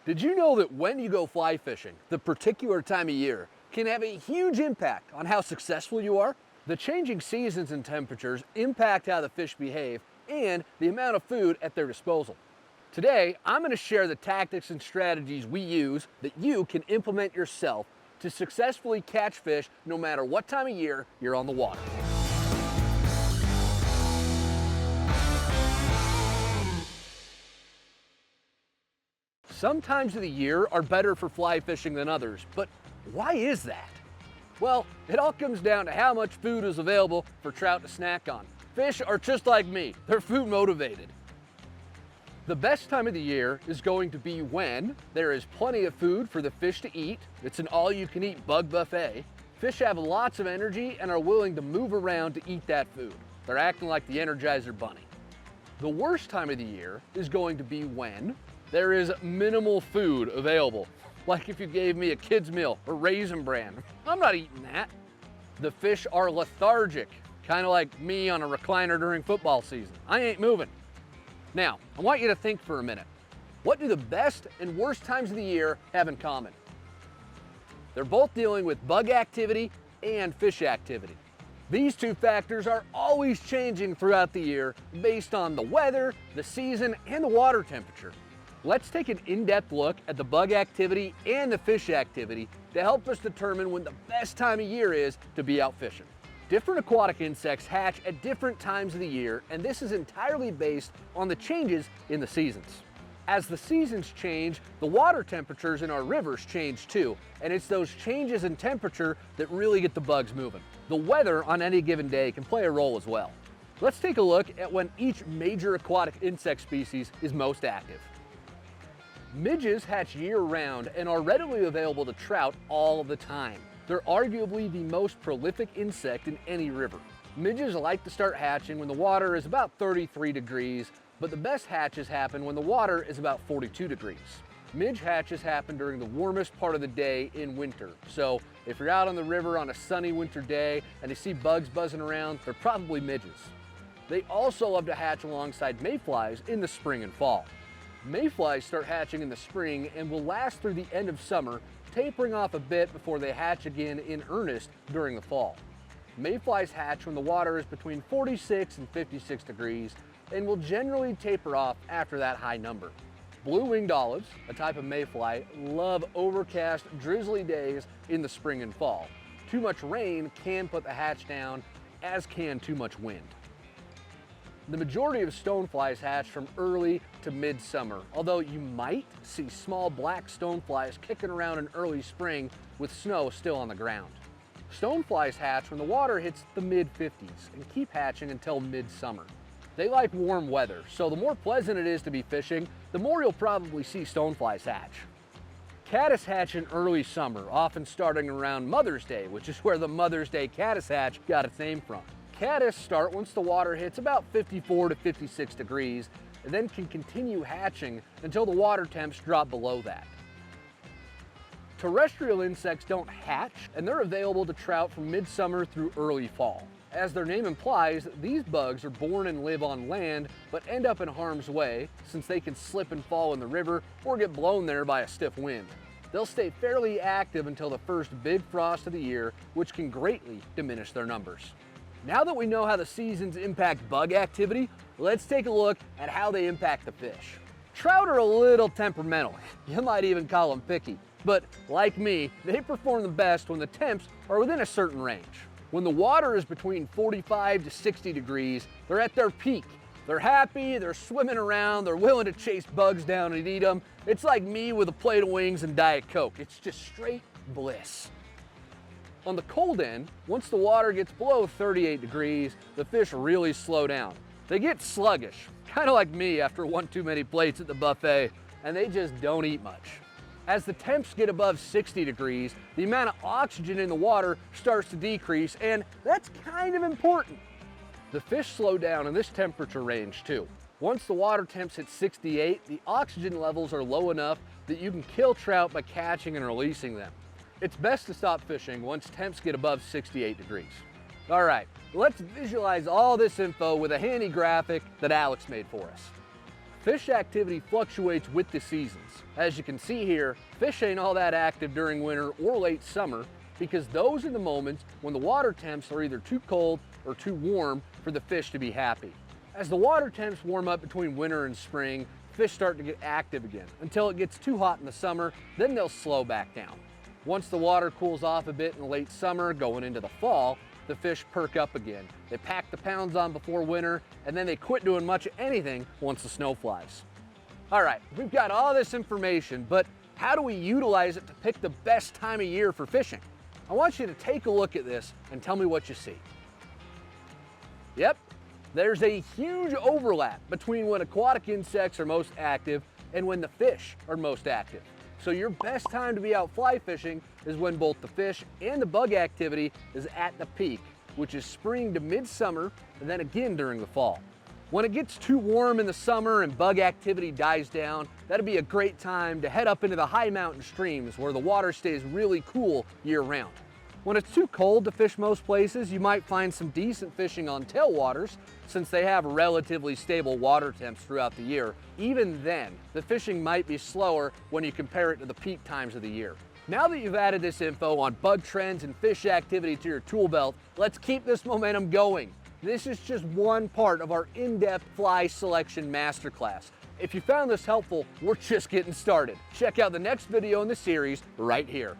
Did you know that when you go fly fishing, the particular time of year can have a huge impact on how successful you are? The changing seasons and temperatures impact how the fish behave and the amount of food at their disposal. Today, I'm going to share the tactics and strategies we use that you can implement yourself to successfully catch fish no matter what time of year you're on the water. Some times of the year are better for fly fishing than others, but why is that? Well, it all comes down to how much food is available for trout to snack on. Fish are just like me, they're food motivated. The best time of the year is going to be when there is plenty of food for the fish to eat. It's an all-you-can-eat bug buffet. Fish have lots of energy and are willing to move around to eat that food. They're acting like the Energizer Bunny. The worst time of the year is going to be when there is minimal food available. Like if you gave me a kid's meal or Raisin Bran, I'm not eating that. The fish are lethargic, kind of like me on a recliner during football season. I ain't moving. Now, I want you to think for a minute. What do the best and worst times of the year have in common? They're both dealing with bug activity and fish activity. These two factors are always changing throughout the year based on the weather, the season, and the water temperature. Let's take an in-depth look at the bug activity and the fish activity to help us determine when the best time of year is to be out fishing. Different aquatic insects hatch at different times of the year, and this is entirely based on the changes in the seasons. As the seasons change, the water temperatures in our rivers change too, and it's those changes in temperature that really get the bugs moving. The weather on any given day can play a role as well. Let's take a look at when each major aquatic insect species is most active. Midges hatch year-round and are readily available to trout all the time. They're arguably the most prolific insect in any river. Midges like to start hatching when the water is about 33 degrees, but the best hatches happen when the water is about 42 degrees. Midge hatches happen during the warmest part of the day in winter. So if you're out on the river on a sunny winter day and you see bugs buzzing around, they're probably midges. They also love to hatch alongside mayflies in the spring and fall. Mayflies start hatching in the spring and will last through the end of summer, tapering off a bit before they hatch again in earnest during the fall. Mayflies hatch when the water is between 46 and 56 degrees and will generally taper off after that high number. Blue-winged olives, a type of mayfly, love overcast, drizzly days in the spring and fall. Too much rain can put the hatch down, as can too much wind. The majority of stoneflies hatch from early to mid-summer, although you might see small black stoneflies kicking around in early spring with snow still on the ground. Stoneflies hatch when the water hits the mid-50s and keep hatching until mid-summer. They like warm weather, so the more pleasant it is to be fishing, the more you'll probably see stoneflies hatch. Caddis hatch in early summer, often starting around Mother's Day, which is where the Mother's Day caddis hatch got its name from. Caddis start once the water hits about 54 to 56 degrees and then can continue hatching until the water temps drop below that. Terrestrial insects don't hatch, and they're available to trout from midsummer through early fall. As their name implies, these bugs are born and live on land but end up in harm's way since they can slip and fall in the river or get blown there by a stiff wind. They'll stay fairly active until the first big frost of the year, which can greatly diminish their numbers. Now that we know how the seasons impact bug activity, let's take a look at how they impact the fish. Trout are a little temperamental. You might even call them picky. But like me, they perform the best when the temps are within a certain range. When the water is between 45 to 60 degrees, they're at their peak. They're happy, they're swimming around, they're willing to chase bugs down and eat them. It's like me with a plate of wings and Diet Coke. It's just straight bliss. On the cold end, once the water gets below 38 degrees, the fish really slow down. They get sluggish, kind of like me after one too many plates at the buffet, and they just don't eat much. As the temps get above 60 degrees, the amount of oxygen in the water starts to decrease, and that's kind of important. The fish slow down in this temperature range too. Once the water temps hit 68, the oxygen levels are low enough that you can kill trout by catching and releasing them. It's best to stop fishing once temps get above 68 degrees. All right, let's visualize all this info with a handy graphic that Alex made for us. Fish activity fluctuates with the seasons. As you can see here, fish ain't all that active during winter or late summer because those are the moments when the water temps are either too cold or too warm for the fish to be happy. As the water temps warm up between winter and spring, fish start to get active again until it gets too hot in the summer, then they'll slow back down. Once the water cools off a bit in the late summer, going into the fall, the fish perk up again. They pack the pounds on before winter, and then they quit doing much of anything once the snow flies. All right, we've got all this information, but how do we utilize it to pick the best time of year for fishing? I want you to take a look at this and tell me what you see. Yep, there's a huge overlap between when aquatic insects are most active and when the fish are most active. So your best time to be out fly fishing is when both the fish and the bug activity is at the peak, which is spring to midsummer and then again during the fall. When it gets too warm in the summer and bug activity dies down, that'd be a great time to head up into the high mountain streams where the water stays really cool year round. When it's too cold to fish most places, you might find some decent fishing on tailwaters since they have relatively stable water temps throughout the year. Even then, the fishing might be slower when you compare it to the peak times of the year. Now that you've added this info on bug trends and fish activity to your tool belt, let's keep this momentum going. This is just one part of our in-depth fly selection masterclass. If you found this helpful, we're just getting started. Check out the next video in the series right here.